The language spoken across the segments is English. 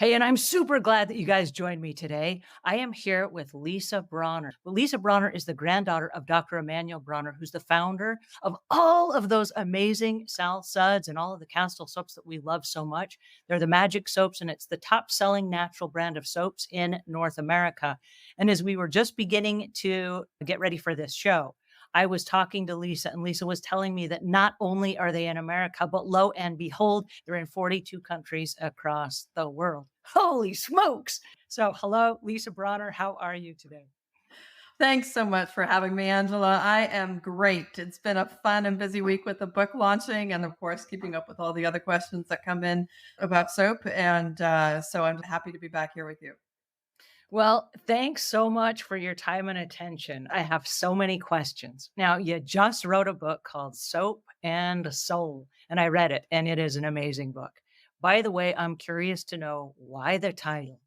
Hey, and I'm super glad that you guys joined me today. I am here with Lisa Bronner. Well, Lisa Bronner is the granddaughter of Dr. Emmanuel Bronner, who's the founder of all of those amazing Sal Suds and all of the Castile soaps that we love so much. They're the magic soaps, and it's the top selling natural brand of soaps in North America. And as we were just beginning to get ready for this show, I was talking to Lisa, and Lisa was telling me that not only are they in America, but lo and behold, they're in 42 countries across the world. Holy smokes. So, hello, Lisa Bronner. How are you today? Thanks so much for having me, Angela. I am great. It's been a fun and busy week with the book launching, and of course, keeping up with all the other questions that come in about soap. And so I'm happy to be back here with you. Well, thanks so much for your time and attention. I have so many questions. Now, you just wrote a book called Soap and Soul, and I read it, and it is an amazing book. By the way, I'm curious to know why the title.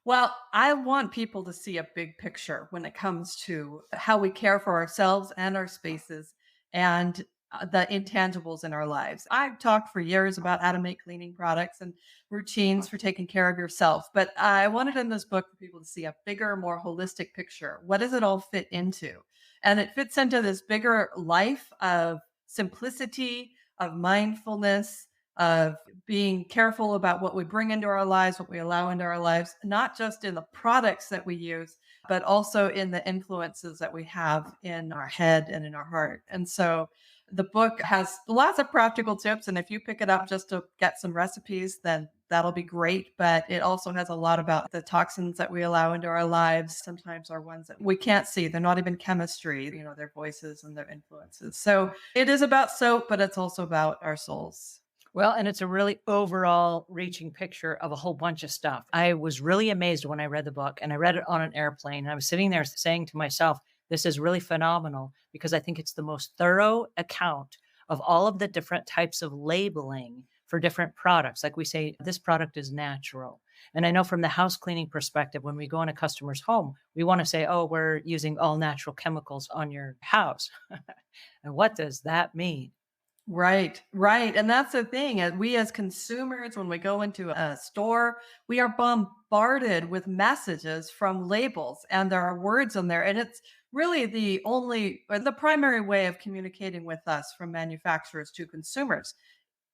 Well, I want people to see a big picture when it comes to how we care for ourselves and our spaces and the intangibles in our lives. I've talked for years about how to make cleaning products and routines for taking care of yourself, but I wanted in this book for people to see a bigger, more holistic picture. What does it all fit into? And it fits into this bigger life of simplicity, of mindfulness, of being careful about what we bring into our lives, what we allow into our lives, not just in the products that we use, but also in the influences that we have in our head and in our heart. And so the book has lots of practical tips. And if you pick it up just to get some recipes, then that'll be great. But it also has a lot about the toxins that we allow into our lives. Sometimes are ones that we can't see. They're not even chemistry, their voices and their influences. So it is about soap, but it's also about our souls. Well, and it's a really overall reaching picture of a whole bunch of stuff. I was really amazed when I read the book and I read it on an airplane. And I was sitting there saying to myself, this is really phenomenal because I think it's the most thorough account of all of the different types of labeling for different products. Like we say, this product is natural. And I know from the house cleaning perspective, when we go in a customer's home, we want to say, oh, we're using all natural chemicals on your house. And what does that mean? Right, right. And that's the thing. We as consumers, when we go into a store, we are bombarded with messages from labels and there are words on there. And it's really the only or the primary way of communicating with us from manufacturers to consumers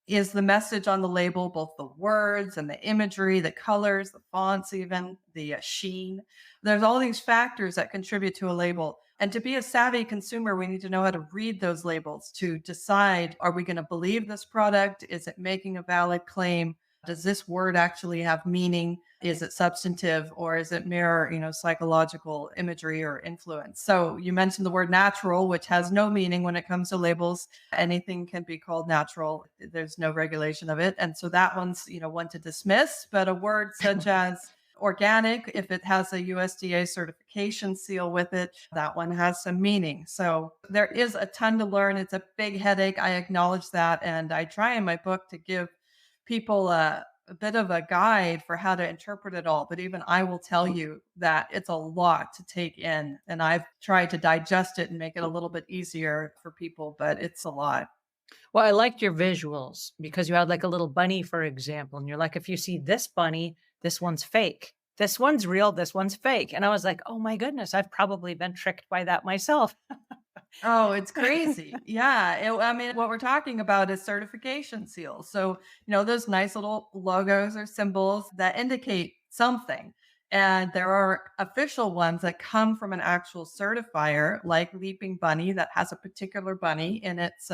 is the message on the label, both the words and the imagery, the colors, the fonts, even the sheen. There's all these factors that contribute to a label. And to be a savvy consumer, we need to know how to read those labels to decide, are we going to believe this product? Is it making a valid claim? Does this word actually have meaning? Is it substantive or is it mere, psychological imagery or influence? So you mentioned the word natural, which has no meaning when it comes to labels. Anything can be called natural. There's no regulation of it. And so that one's, one to dismiss, but a word such as organic, if it has a USDA certification seal with it, that one has some meaning. So there is a ton to learn. It's a big headache. I acknowledge that. And I try in my book to give people a bit of a guide for how to interpret it all. But even I will tell you that it's a lot to take in. And I've tried to digest it and make it a little bit easier for people, but it's a lot. Well, I liked your visuals because you had like a little bunny, for example, and you're like, if you see this bunny, this one's fake. This one's real, this one's fake. And I was like, oh my goodness, I've probably been tricked by that myself. Oh, it's crazy. Yeah. I mean, what we're talking about is certification seals. So, those nice little logos or symbols that indicate something. And there are official ones that come from an actual certifier, like Leaping Bunny, that has a particular bunny in its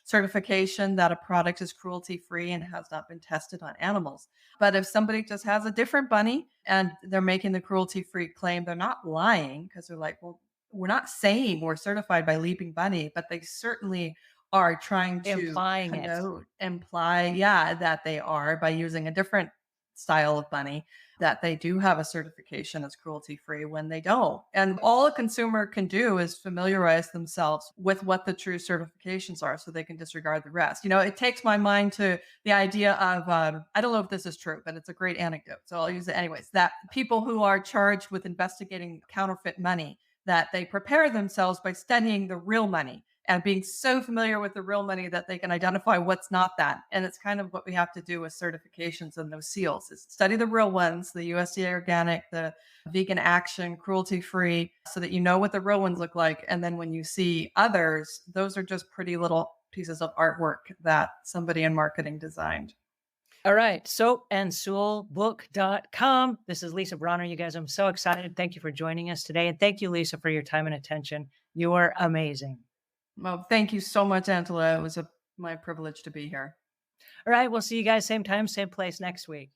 certification that a product is cruelty free and has not been tested on animals. But if somebody just has a different bunny and they're making the cruelty free claim, they're not lying because they're like, well, we're not saying we're certified by Leaping Bunny, but they certainly are trying to Implying it. connote, imply, yeah, that they are by using a different style of bunny, that they do have a certification as cruelty free when they don't. And all a consumer can do is familiarize themselves with what the true certifications are so they can disregard the rest. It takes my mind to the idea of, I don't know if this is true, but it's a great anecdote. So I'll use it anyways, that people who are charged with investigating counterfeit money, that they prepare themselves by studying the real money. and being so familiar with the real money that they can identify what's not that. And it's kind of what we have to do with certifications and those seals is study the real ones, the USDA organic, the vegan action, cruelty free, so that you know what the real ones look like. And then when you see others, those are just pretty little pieces of artwork that somebody in marketing designed. All right. Soapandsoulbook.com. This is Lisa Bronner. You guys, I'm so excited. Thank you for joining us today. And thank you, Lisa, for your time and attention. You are amazing. Well, thank you so much, Angela. It was my privilege to be here. All right. We'll see you guys same time, same place next week.